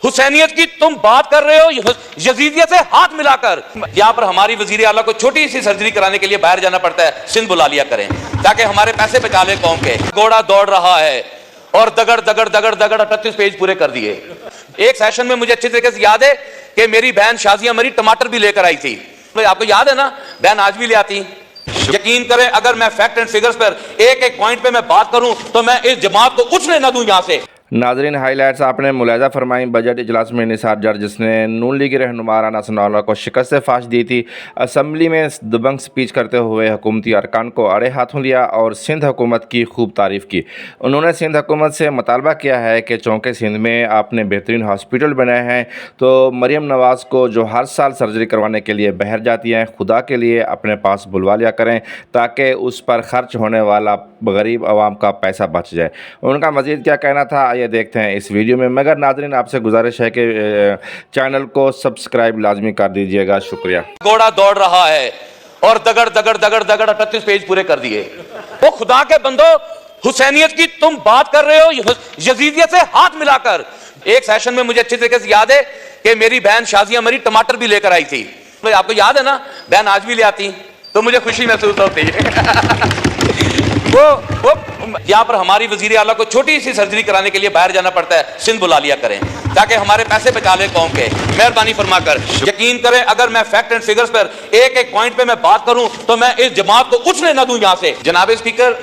हुसैनियत की तुम बात कर रहे हो यजीदियत से हाथ मिलाकर। यहाँ पर हमारी वजीर आला को छोटी सी सर्जरी कराने के लिए बाहर जाना पड़ता है, सिंध बुला लिया करें ताकि हमारे पैसे बचा ले कौम के। घोड़ा दौड़ रहा है और दगड़ दगड़ दगड़ दगड़ 38 पेज पूरे कर दिए। एक सेशन में मुझे अच्छी तरीके से याद है कि मेरी बहन शाजिया मरी टमाटर भी लेकर आई थी। आपको याद है ना, बहन आज भी ले आती। यकीन करें अगर मैं फैक्ट एंड फिगर्स पर एक एक पॉइंट पे मैं बात करूं तो मैं इस जमात को उछले ना दूं यहां से। नाजरीन, हाईलाइट्स आपने मुलाजा फरमाई। बजट इजलास में निसार जर जिसने नून लीग रहनुमा राना सनाउल्लाह को शिकस्त फाश दी थी, असम्बली में दबंग स्पीच करते हुए हुकूमती अरकान को अड़े हाथों लिया और सिंध हुकूमत की खूब तारीफ़ की। उन्होंने सिंध हुकूमत से मुतालबा किया है कि चौंके सिंध में आपने बेहतरीन हॉस्पिटल बनाए हैं तो मरियम नवाज़ को जो हर साल सर्जरी करवाने के लिए बाहर जाती हैं, खुदा के लिए अपने पास बुलवा लिया करें ताकि उस पर खर्च होने वाला गरीब आवाम का पैसा बच जाए। उनका मज़ीद क्या कहना था ये देखते हैं इस वीडियो में। मगर नाज़रीन, आपसे गुजारिश है कि चैनल को सब्सक्राइब लाजमी कर दीजिएगा। शुक्रिया। घोड़ा दौड़ रहा है और दगड़ दगड़ दगड़ दगड़ 38 पेज पूरे कर दिए। वो खुदा के बंदो, हुसैनियत की तुम बात कर रहे हो यजीदियत से हाथ मिलाकर। एक सेशन में मुझे अच्छी तरीके से याद है कि मेरी बहन शाजिया मरी टमाटर भी लेकर आई थी। आपको याद है ना, बहन आज भी ले आती तो मुझे खुशी महसूस होती है। वो यहाँ पर हमारी वजीर आला को छोटी सी सर्जरी कराने के लिए बाहर जाना पड़ता है, सिंध बुला लिया करें ताकि हमारे पैसे बचा ले कौम के। मेहरबानी फरमाकर यकीन करें अगर मैं फैक्ट एंड फिगर्स पर एक एक पॉइंट पे मैं बात करूं तो मैं इस जमात को उछले ना दूं यहां से। जनाब स्पीकर,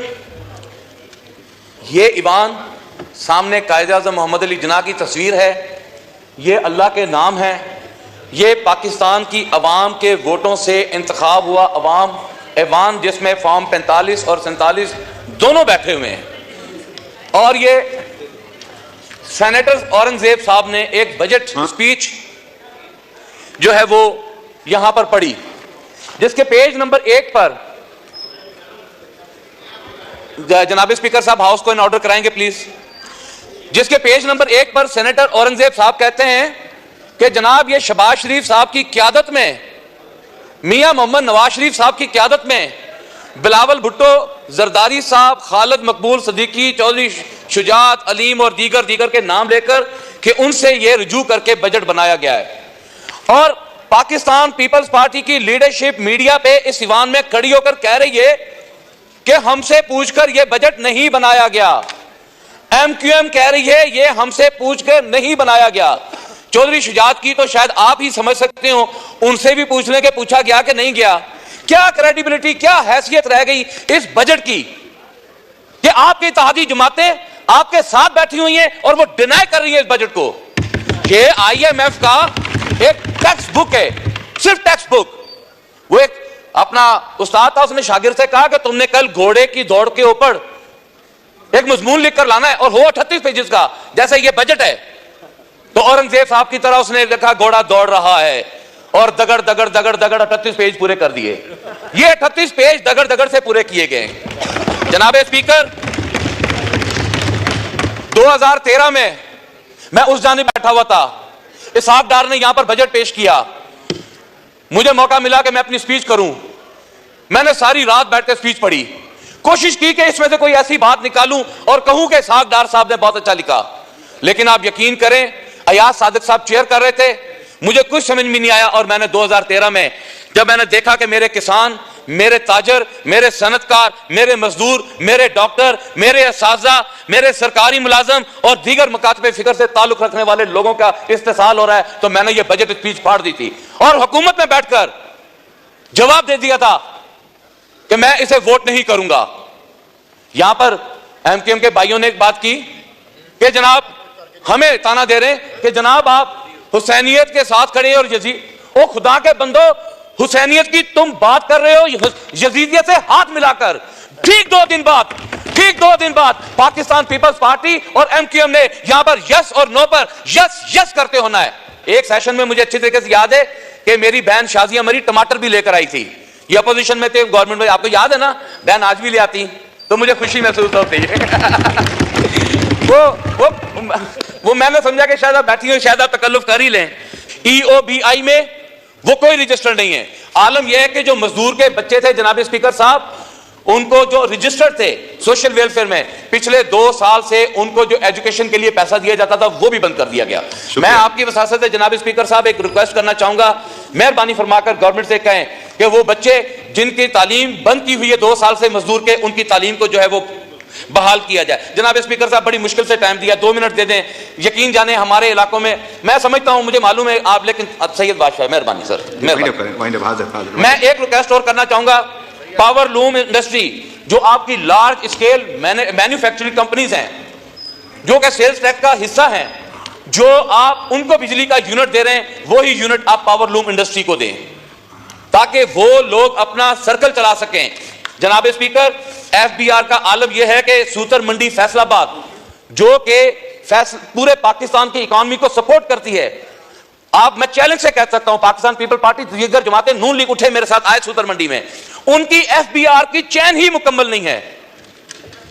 ये ईवान सामने कायदे आज़म मोहम्मद अली जिन्ना की तस्वीर है, ये अल्लाह के नाम है, ये पाकिस्तान की अवाम के वोटों से इंतखाब हुआ अवाम ऐवान जिसमें फॉर्म 45 और 47 दोनों बैठे हुए हैं। और ये सेनेटर औरंगजेब साहब ने एक बजट स्पीच जो है वो यहां पर पढ़ी, जिसके पेज नंबर 1 पर जनाब स्पीकर साहब हाउस को इन ऑर्डर कराएंगे प्लीज। जिसके पेज नंबर 1 पर सेनेटर औरंगजेब साहब कहते हैं कि जनाब ये शहबाज शरीफ साहब की क़यादत में, मियां मोहम्मद नवाज शरीफ साहब की क़यादत में बिलावल भुट्टो, जरदारी साहब, खालिद मकबूल सदीकी, चौधरी शुजात, अलीम और दीगर के नाम लेकर कि उनसे यह रुजू करके बजट बनाया गया है। और पाकिस्तान पीपल्स पार्टी की लीडरशिप मीडिया पे इस ईवान में खड़ी होकर कह रही है कि हमसे पूछकर यह बजट नहीं बनाया गया। MQM कह रही है ये हमसे पूछकर नहीं बनाया गया। चौधरी शुजात की तो शायद आप ही समझ सकते हो, उनसे भी पूछ लें कि पूछा गया कि नहीं गया। क्या क्रेडिबिलिटी, क्या हैसियत रह गई इस बजट की कि आपकी इत्तेहादी जमातें आपके साथ बैठी हुई हैं और वो डिनाई कर रही हैं इस बजट को। ये IMF का एक टेक्स्ट बुक है, सिर्फ टेक्स्ट बुक। वो एक अपना उस्ताद था, उसने शागिर्द से कहा कि तुमने कल घोड़े की दौड़ के ऊपर एक मजमून लिखकर लाना है और हो 38 पेजेस का, जैसे ये बजट है। तो औरंगजेब साहब की तरह उसने लिखा घोड़ा दौड़ रहा है और दगड़ दगड़ दगड़ दगड़ 38 पेज पूरे कर दिए। ये 38 पेज दगड़ दगड़ से पूरे किए गए। जनाब स्पीकर, 2013 में मैं उस जानिब बैठा हुआ था, इसहाक डार ने यहां पर बजट पेश किया। मुझे मौका मिला कि मैं अपनी स्पीच करूं। मैंने सारी रात बैठ कर स्पीच पढ़ी, कोशिश की कि इसमें से कोई ऐसी बात निकालूं और कहूं कि इसहाक डार साहब ने बहुत अच्छा लिखा। लेकिन आप यकीन करें, अयाज सादिक साहब चेयर कर रहे थे, मुझे कुछ समझ में नहीं आया। और मैंने 2013 में जब मैंने देखा कि मेरे किसान, मेरे ताजर, मेरे सनतकार, मेरे मजदूर, मेरे डॉक्टर, मेरे असातिज़ा, मेरे सरकारी मुलाजम और दीगर मकातबे फिक्र से ताल्लुक रखने वाले लोगों का इस्तेसाल हो रहा है, तो मैंने ये बजट स्पीच फाड़ दी थी और हुकूमत में बैठकर जवाब दे दिया था कि मैं इसे वोट नहीं करूंगा। यहां पर MQM के भाइयों ने एक बात की कि जनाब हमें ताना दे रहे हैं कि जनाब आप हुसैनियत के साथ खड़े और ओ खुदा के बंदो, हुसैनियत की तुम बात कर रहे हो यजीदियत से हाथ मिलाकर। ठीक 2 दिन बाद पाकिस्तान पीपल्स पार्टी और MQM ने यहां पर यस और नो पर यस करते होना है। एक सेशन में मुझे अच्छी तरीके से याद है कि मेरी बहन शाजिया मरी टमाटर भी लेकर आई थी। ये अपोजिशन में थे, गवर्नमेंट में। आपको याद है ना, बहन आज भी ले आती तो मुझे खुशी महसूस होती है। वो मैंने समझा कि शायद आप बैठी हुई, शायद आप तकल्लुफ कर ही लें। EOBI में वो कोई रजिस्टर नहीं है। आलम यह है कि जो मजदूर के बच्चे थे जनाब स्पीकर साहब, उनको जो रजिस्टर्ड थे सोशल वेलफेयर में पिछले 2 साल से उनको जो एजुकेशन के लिए पैसा दिया जाता था वो भी बंद कर दिया गया। मैं आपकी वसासत से जनाब स्पीकर साहब एक रिक्वेस्ट करना चाहूंगा, मेहरबानी फरमाकर गवर्नमेंट से कहें कि वो बच्चे जिनकी तालीम बंद की हुई है 2 साल से मजदूर के, उनकी तालीम को जो है वो बहाल किया जाए। जनाब स्पीकर साहब बड़ी मुश्किल से टाइम दिया, 2 मिनट दे दें। यकीन जाने हमारे इलाकों में, मैं समझता हूं, मुझे मालूम है आप, लेकिन सैयद बादशाह मेहरबानी सर, मेहरबानी। मैं एक रिक्वेस्ट और करना चाहूंगा, पावर लूम इंडस्ट्री जो आपकी लार्ज स्केल मैन्युफैक्चरिंग कंपनीज हैं जो कि सेल्स टैक्स का हिस्सा हैं, जो आप उनको बिजली का यूनिट दे रहे हैं वही यूनिट आप पावर लूम इंडस्ट्री को दें ताकि वो लोग अपना सर्कल चला सकें। जनाब स्पीकर, एफबीआर का आलम यह है कि सूतर मंडी फैसलाबाद जो कि पूरे पाकिस्तान की इकॉनमी को सपोर्ट करती है, मैं चैलेंज से कह सकता हूं, पाकिस्तान पीपल पार्टी दीगर जमातें नून लीग उठे मेरे साथ आए सूतर मंडी में, उनकी एफबीआर की चैन ही मुकम्मल नहीं है,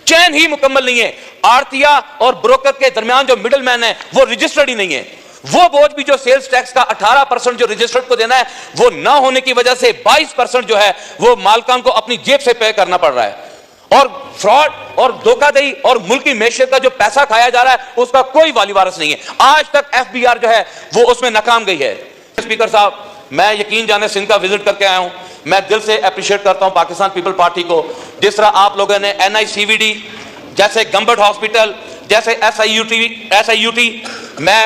चैन ही मुकम्मल नहीं है। आड़तिया और ब्रोकर के दरमियान जो मिडलमैन है वो रजिस्टर्ड ही नहीं है। वो बोझ भी जो सेल्स टैक्स का 18% जो रजिस्टर्ड को देना है वो ना होने की वजह से 22% जो है वो मालकान को अपनी जेब से पे करना पड़ रहा है। और फ्रॉड और धोखाधड़ी और मुल्की मैशत का जो पैसा खाया जा रहा है उसका कोई वाली वारिस नहीं है। आज तक एफबीआर जो है वो उसमें नाकाम गई है। स्पीकर साहब, मैं यकीन जाने सिंध का विजिट करके आया हूं, मैं दिल से अप्रिशिएट करता हूं पाकिस्तान पीपल पार्टी को, जिस तरह आप लोगों ने NICVD जैसे गंबट हॉस्पिटल जैसे SIUT, मैं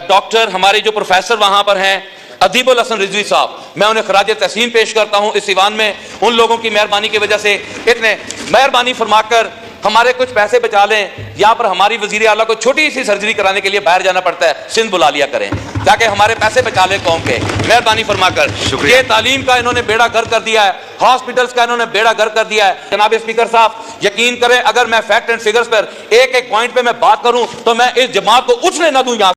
डॉक्टर हमारे जो प्रोफेसर वहां पर हैं अदीबुल हसन रिजवी साहब, मैं उन्हें खराज तहसीन पेश करता हूं इस ईवान में। उन लोगों की मेहरबानी की वजह से इतने मेहरबानी फरमाकर हमारे कुछ पैसे बचा लें। यहाँ पर हमारी वजीर आला को छोटी सी सर्जरी कराने के लिए बाहर जाना पड़ता है, सिंध बुला लिया करें ताकि हमारे पैसे बचा लें कौम के, मेहरबानी फरमाकर। ये तालीम का इन्होंने बेड़ा गर्क कर दिया है, हॉस्पिटल्स का इन्होंने बेड़ा गर्क कर दिया है। जनाब स्पीकर साहब, यकीन करें अगर मैं फैक्ट एंड फिगर्स पर एक एक पॉइंट पे मैं बात करूं तो मैं इस जमात को उठने ना दूं यहाँ।